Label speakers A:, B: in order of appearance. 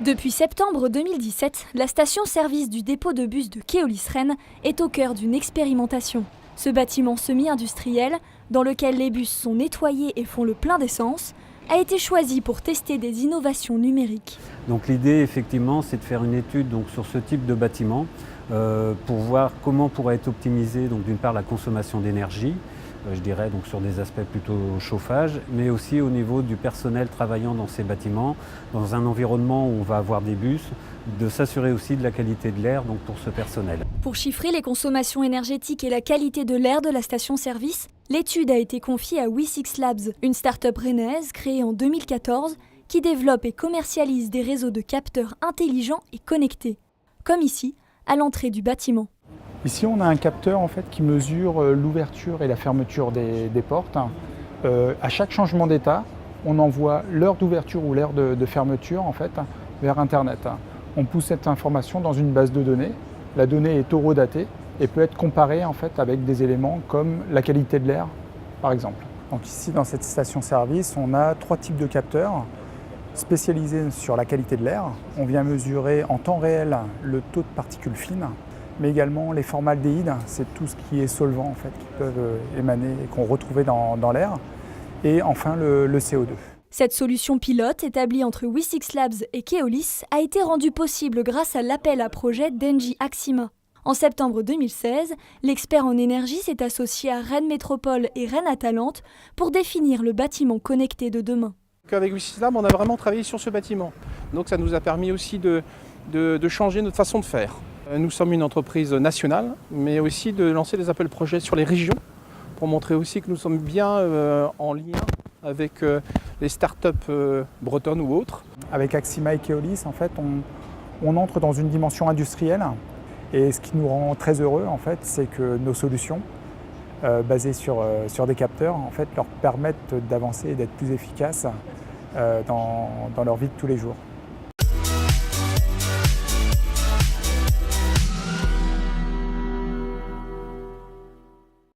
A: Depuis septembre 2017, la station-service du dépôt de bus de Keolis-Rennes est au cœur d'une expérimentation. Ce bâtiment semi-industriel, dans lequel les bus sont nettoyés et font le plein d'essence, a été choisi pour tester des innovations numériques.
B: Donc l'idée effectivement c'est de faire une étude sur ce type de bâtiment pour voir comment pourrait être optimisée d'une part la consommation d'énergie, je dirais sur des aspects plutôt chauffage, mais aussi au niveau du personnel travaillant dans ces bâtiments, dans un environnement où on va avoir des bus, de s'assurer aussi de la qualité de l'air pour ce personnel.
A: Pour chiffrer les consommations énergétiques et la qualité de l'air de la station-service, l'étude a été confiée à We6 Labs, une start-up rennaise créée en 2014 qui développe et commercialise des réseaux de capteurs intelligents et connectés, comme ici, à l'entrée du bâtiment.
C: Ici, on a un capteur qui mesure l'ouverture et la fermeture des portes. À chaque changement d'état, on envoie l'heure d'ouverture ou l'heure de fermeture vers Internet. On pousse cette information dans une base de données. La donnée est horodatée et peut être comparée avec des éléments comme la qualité de l'air, par exemple. Donc ici, dans cette station-service, on a 3 types de capteurs spécialisés sur la qualité de l'air. On vient mesurer en temps réel le taux de particules fines, mais également les formaldéhydes, c'est tout ce qui est solvant qui peuvent émaner et qu'on retrouvait dans l'air. Et enfin le CO2.
A: Cette solution pilote, établie entre We6 Labs et Keolis, a été rendue possible grâce à l'appel à projet d'Engie Axima. En septembre 2016, l'expert en énergie s'est associé à Rennes Métropole et Rennes Atalante pour définir le bâtiment connecté de demain.
D: Avec We6 Labs, on a vraiment travaillé sur ce bâtiment. Donc ça nous a permis aussi de changer notre façon de faire. Nous sommes une entreprise nationale, mais aussi de lancer des appels projets sur les régions pour montrer aussi que nous sommes bien en lien avec les startups bretonnes ou autres.
C: Avec Axima et Keolis, on entre dans une dimension industrielle et ce qui nous rend très heureux, c'est que nos solutions basées sur des capteurs leur permettent d'avancer et d'être plus efficaces dans leur vie de tous les jours.